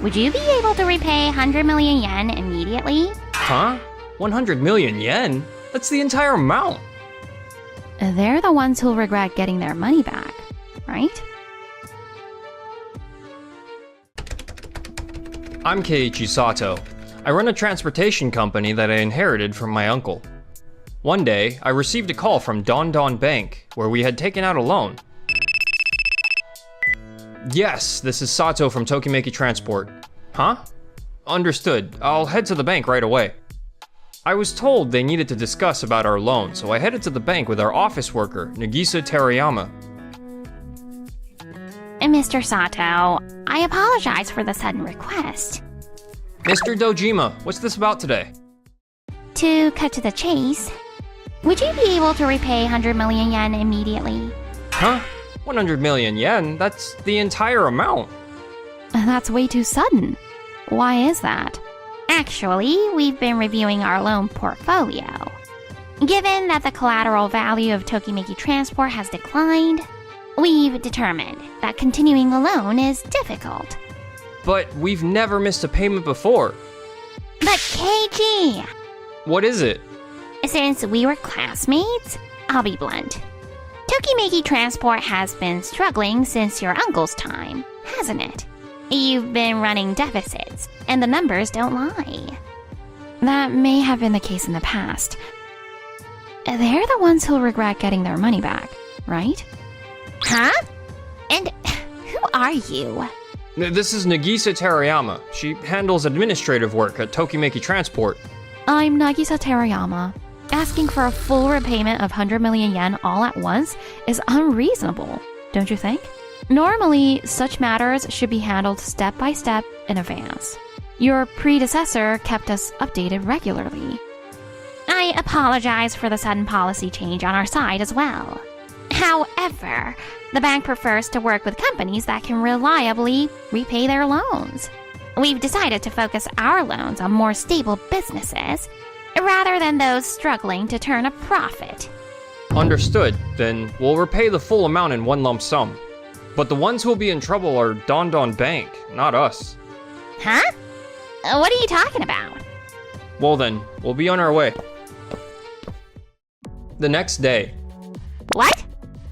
Would you be able to repay 100 million yen immediately? Huh? 100 million yen? That's the entire amount. They're the ones who'll regret getting their money back, right? I'm Keiichi Sato. I run a transportation company that I inherited from my uncle. One day, I received a call from Don Don Bank, where we had taken out a loan. Yes, this is Sato from Tokimeki Transport. Huh? Understood. I'll head to the bank right away. I was told they needed to discuss about our loan, so I headed to the bank with our office worker, Nagisa Terayama. Mr. Sato, I apologize for the sudden request. Mr. Dojima, what's this about today? To cut to the chase, would you be able to repay 100 million yen immediately? Huh? 100 million yen? That's the entire amount. That's way too sudden. Why is that? Actually, we've been reviewing our loan portfolio. Given that the collateral value of Tokimeki Transport has declined, we've determined that continuing the loan is difficult. But we've never missed a payment before. But KG! What is it? Since we were classmates, I'll be blunt. Tokimeki Transport has been struggling since your uncle's time, hasn't it? You've been running deficits, and the numbers don't lie. That may have been the case in the past. They're the ones who'll regret getting their money back, right? Huh? And who are you? This is Nagisa Terayama. She handles administrative work at Tokimeki Transport. I'm Nagisa Terayama. Asking for a full repayment of 100 million yen all at once is unreasonable, don't you think? Normally, such matters should be handled step by step in advance. Your predecessor kept us updated regularly. I apologize for the sudden policy change on our side as well. However, the bank prefers to work with companies that can reliably repay their loans. We've decided to focus our loans on more stable businesses, rather than those struggling to turn a profit. Understood. Then we'll repay the full amount in one lump sum. But the ones who'll be in trouble are Don Don Bank, not us. Huh? What are you talking about? Well then, we'll be on our way. The next day. What?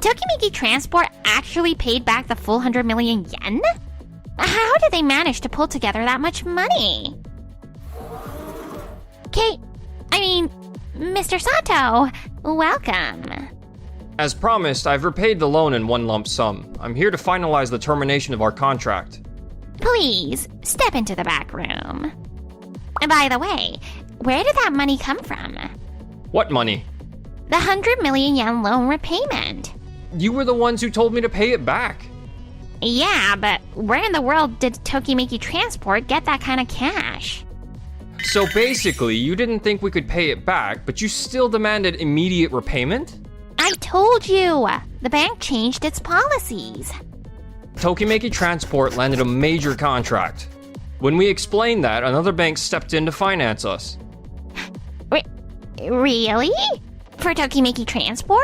Tokimeki Transport actually paid back the full 100 million yen? How did they manage to pull together that much money? Mr. Sato, welcome. As promised, I've repaid the loan in one lump sum. I'm here to finalize the termination of our contract. Please, step into the back room. By the way, where did that money come from? What money? The 100 million yen loan repayment. You were the ones who told me to pay it back. Yeah, but where in the world did Tokimeki Transport get that kind of cash? So basically, you didn't think we could pay it back, but you still demanded immediate repayment? I told you! The bank changed its policies. Tokimeki Transport landed a major contract. When we explained that, another bank stepped in to finance us. Really? For Tokimeki Transport?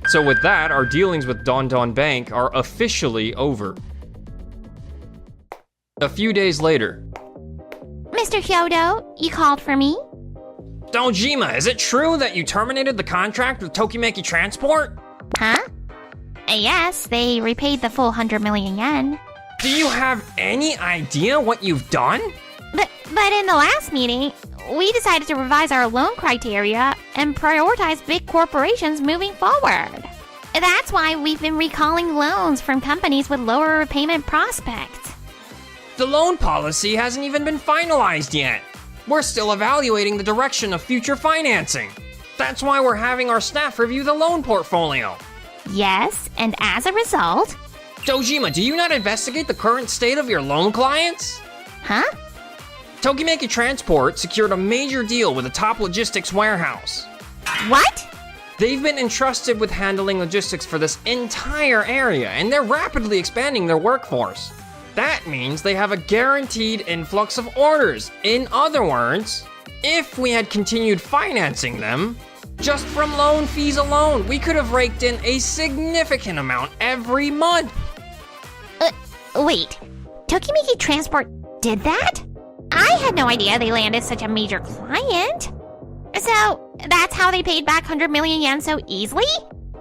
So with that, our dealings with Don Don Bank are officially over. A few days later. Mr. Hyodo, you called for me? Dojima, is it true that you terminated the contract with Tokimeki Transport? Huh? Yes, they repaid the full 100 million yen. Do you have any idea what you've done? But in the last meeting, we decided to revise our loan criteria and prioritize big corporations moving forward. That's why we've been recalling loans from companies with lower repayment prospects. The loan policy hasn't even been finalized yet. We're still evaluating the direction of future financing. That's why we're having our staff review the loan portfolio. Yes, and as a result... Dojima, do you not investigate the current state of your loan clients? Huh? Tokimeki Transport secured a major deal with a top logistics warehouse. What? They've been entrusted with handling logistics for this entire area, and they're rapidly expanding their workforce. That means they have a guaranteed influx of orders. In other words, if we had continued financing them, just from loan fees alone, we could have raked in a significant amount every month. Wait, Tokimeki Transport did that? I had no idea they landed such a major client. So, that's how they paid back 100 million yen so easily?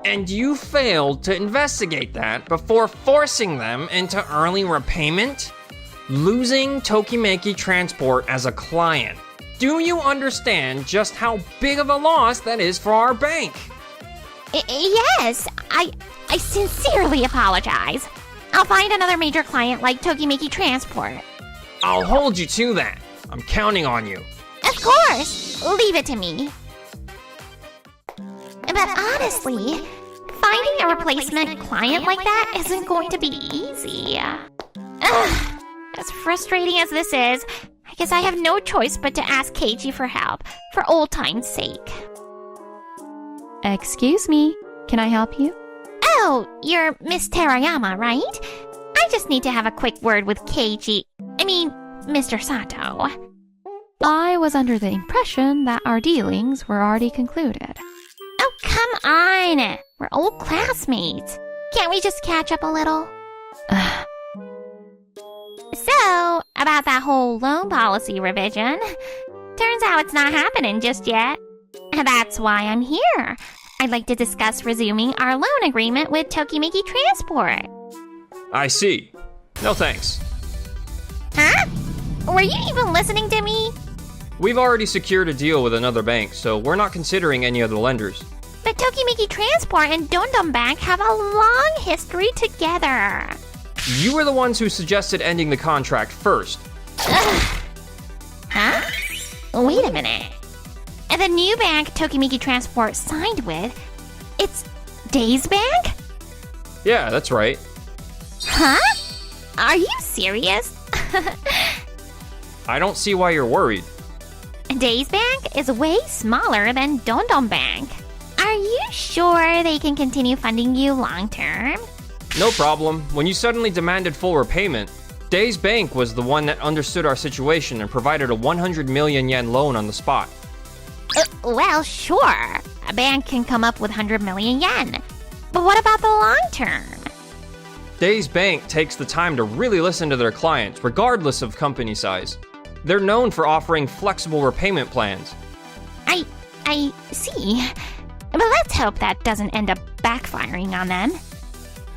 And you failed to investigate that before forcing them into early repayment? Losing Tokimeki Transport as a client. Do you understand just how big of a loss that is for our bank? Yes, I sincerely apologize. I'll find another major client like Tokimeki Transport. I'll hold you to that. I'm counting on you. Of course, leave it to me. But honestly, finding a replacement client like that isn't going to be easy. Ugh, as frustrating as this is, I guess I have no choice but to ask Keiji for help, for old time's sake. Excuse me, can I help you? Oh, you're Miss Terayama, right? I just need to have a quick word with Keiji. Mr. Sato. I was under the impression that our dealings were already concluded. Oh, come on! We're old classmates. Can't we just catch up a little? So, about that whole loan policy revision, turns out it's not happening just yet. That's why I'm here. I'd like to discuss resuming our loan agreement with Tokimeki Transport. I see. No thanks. Huh? Were you even listening to me? We've already secured a deal with another bank, so we're not considering any other lenders. But Tokimeki Transport and Dondon Bank have a long history together. You were the ones who suggested ending the contract first. Huh? Wait a minute. The new bank Tokimeki Transport signed with, it's Days Bank? Yeah, that's right. Huh? Are you serious? I don't see why you're worried. Days Bank is way smaller than Dondon Bank. Are you sure they can continue funding you long term? No problem. When you suddenly demanded full repayment, Days Bank was the one that understood our situation and provided a 100 million yen loan on the spot. Well, sure. A bank can come up with 100 million yen. But what about the long term? Days Bank takes the time to really listen to their clients, regardless of company size. They're known for offering flexible repayment plans. I see. But let's hope that doesn't end up backfiring on them.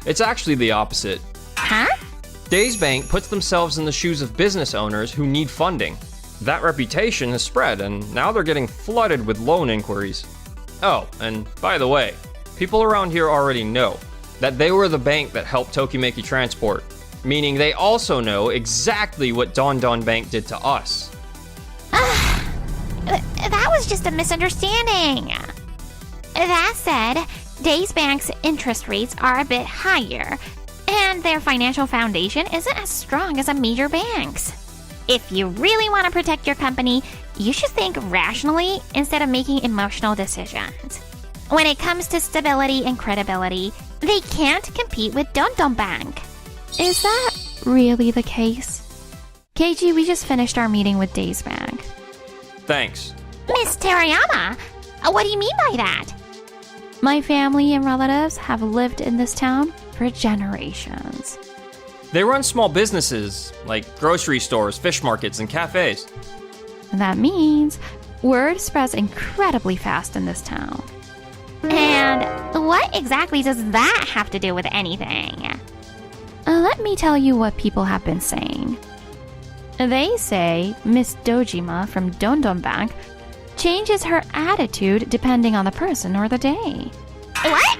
It's actually the opposite. Huh? Days Bank puts themselves in the shoes of business owners who need funding. That reputation has spread, and now they're getting flooded with loan inquiries. Oh, and by the way, people around here already know that they were the bank that helped Tokimeki Transport, meaning they also know exactly what Dondon Bank did to us. That was just a misunderstanding. That said, Days Bank's interest rates are a bit higher, and their financial foundation isn't as strong as a major bank's. If you really want to protect your company, you should think rationally instead of making emotional decisions. When it comes to stability and credibility, they can't compete with Dondon Bank. Is that really the case? Keiji, we just finished our meeting with Days Bank. Thanks. Miss Terayama, what do you mean by that? My family and relatives have lived in this town for generations. They run small businesses, like grocery stores, fish markets, and cafes. And that means word spreads incredibly fast in this town. And what exactly does that have to do with anything? Let me tell you what people have been saying. They say Miss Dojima from Dondon Bank changes her attitude depending on the person or the day. What?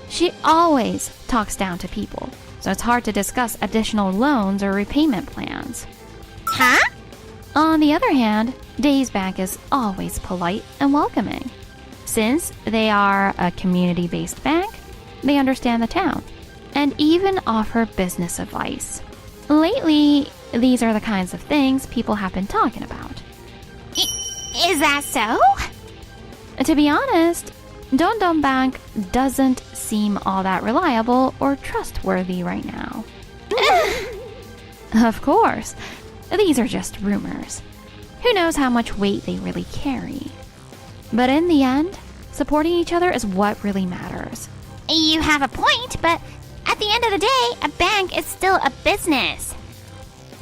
She always talks down to people, so it's hard to discuss additional loans or repayment plans. Huh? On the other hand, Days Bank is always polite and welcoming. Since they are a community-based bank, they understand the town and even offer business advice. Lately, these are the kinds of things people have been talking about. Is that so? To be honest, Dondon Bank doesn't seem all that reliable or trustworthy right now. Of course, these are just rumors. Who knows how much weight they really carry? But in the end, supporting each other is what really matters. You have a point, but at the end of the day, a bank is still a business.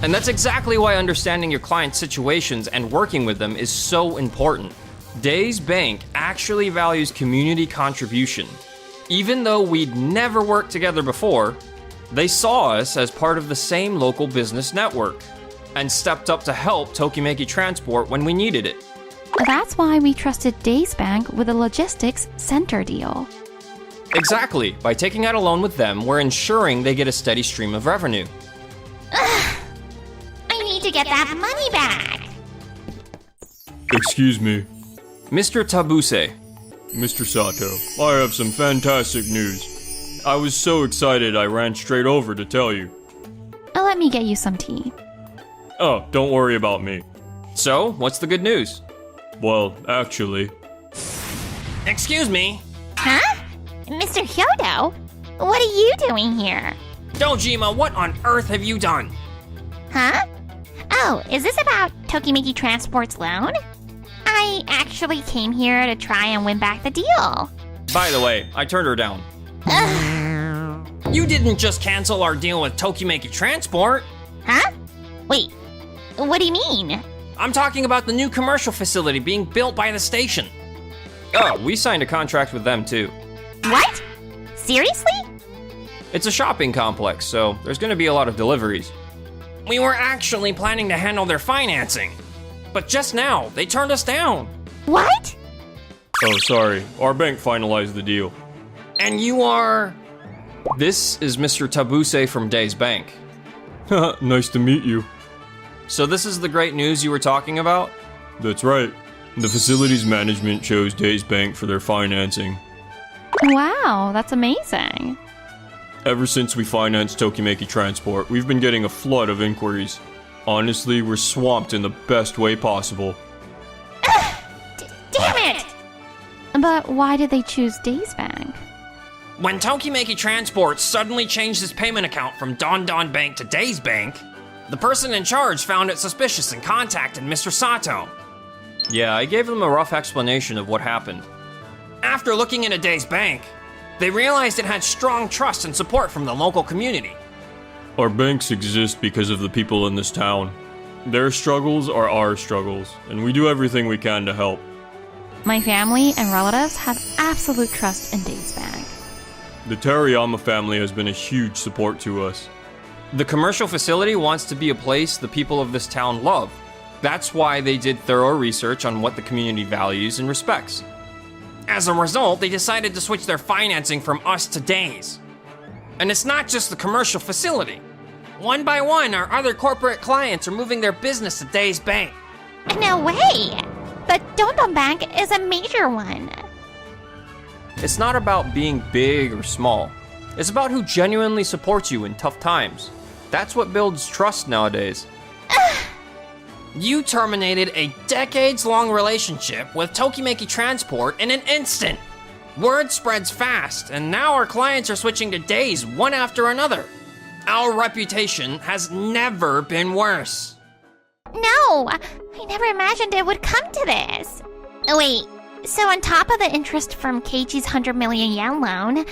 And that's exactly why understanding your client's situations and working with them is so important. Days Bank actually values community contribution. Even though we'd never worked together before, they saw us as part of the same local business network and stepped up to help Tokimeki Transport when we needed it. That's why we trusted Days Bank with a logistics center deal. Exactly. By taking out a loan with them, we're ensuring they get a steady stream of revenue. I need to get that money back. Excuse me, Mr. Tabuse, Mr. Sato. I have some fantastic news. I was so excited I ran straight over to tell you. Let me get you some tea. Oh, don't worry about me. so what's the good news? Well, actually, Excuse me? Huh? Mr. Hyodo? What are you doing here? Dojima, what on earth have you done? Huh? Oh, is this about Tokimeki Transport's loan? I actually came here to try and win back the deal. By the way, I turned her down. You didn't just cancel our deal with Tokimeki Transport. Huh? Wait, what do you mean? I'm talking about the new commercial facility being built by the station. Oh, we signed a contract with them too. What? Seriously? It's a shopping complex, so there's gonna be a lot of deliveries. We were actually planning to handle their financing, but just now, they turned us down. What? oh sorry, our bank finalized the deal. And you are... This is Mr. Tabuse from Days Bank. Nice to meet you. So this is the great news you were talking about? That's right. The facilities management chose Days Bank for their financing. Wow, that's amazing. Ever since we financed Tokimeki Transport, we've been getting a flood of inquiries. Honestly, we're swamped in the best way possible. Damn it! But why did they choose Days Bank? When Tokimeki Transport suddenly changed its payment account from Don Don Bank to Days Bank, the person in charge found it suspicious and contacted Mr. Sato. Yeah, I gave them a rough explanation of what happened. After looking into Days Bank, they realized it had strong trust and support from the local community. Our banks exist because of the people in this town. Their struggles are our struggles, and we do everything we can to help. My family and relatives have absolute trust in Days Bank. The Terayama family has been a huge support to us. The commercial facility wants to be a place the people of this town love. That's why they did thorough research on what the community values and respects. As a result, they decided to switch their financing from us to Days. And it's not just the commercial facility. One by one, our other corporate clients are moving their business to Days Bank. No way! But Dondon Bank is a major one. It's not about being big or small. It's about who genuinely supports you in tough times. That's what builds trust nowadays. You terminated a decades-long relationship with Tokimeki Transport in an instant. Word spreads fast, and now our clients are switching to Days one after another. Our reputation has never been worse. No, I never imagined it would come to this. Wait, so on top of the interest from Keiichi's 100 million yen loan,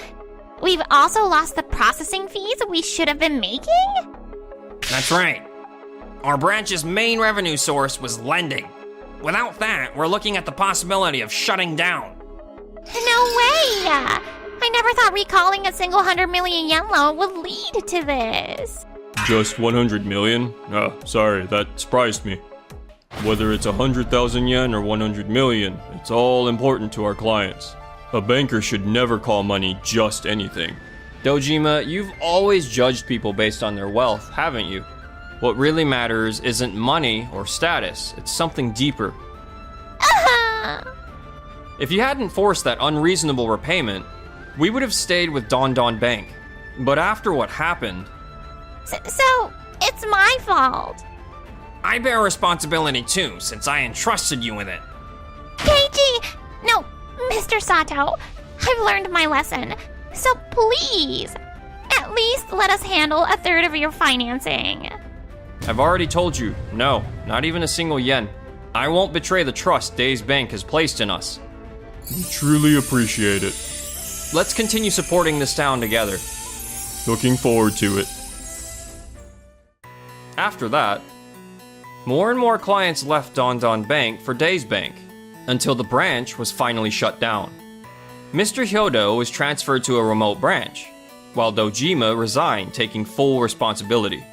we've also lost the processing fees we should have been making? That's right. Our branch's main revenue source was lending. Without that, we're looking at the possibility of shutting down. No way! I never thought recalling a single 100 million yen loan would lead to this. Just 100 million? Oh, sorry, that surprised me. Whether it's 100,000 yen or 100 million, it's all important to our clients. A banker should never call money just anything. Dojima, you've always judged people based on their wealth, haven't you? What really matters isn't money or status, it's something deeper. If you hadn't forced that unreasonable repayment, we would have stayed with Don Don Bank. But after what happened... So, it's my fault. I bear responsibility too, since I entrusted you with it. Keiichi! No, Mr. Sato, I've learned my lesson. So please, at least let us handle a third of your financing. I've already told you, no, not even a single yen. I won't betray the trust Days Bank has placed in us. We truly appreciate it. Let's continue supporting this town together. Looking forward to it. After that, more and more clients left Don Don Bank for Days Bank, until the branch was finally shut down. Mr. Hyodo was transferred to a remote branch, while Dojima resigned, taking full responsibility.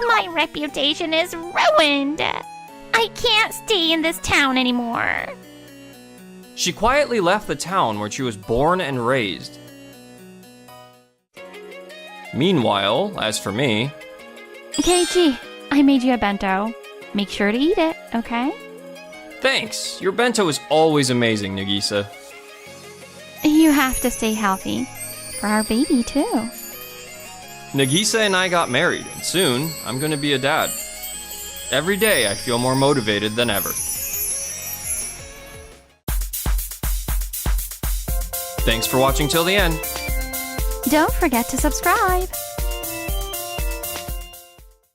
My reputation is ruined. I can't stay in this town anymore. She quietly left the town where she was born and raised. Meanwhile, as for me, Keiichi, I made you a bento. Make sure to eat it, okay? thanks. Your bento is always amazing, Nagisa. You have to stay healthy. For our baby, too. Nagisa and I got married, and soon I'm gonna be a dad. Every day I feel more motivated than ever. Thanks for watching till the end. Don't forget to subscribe.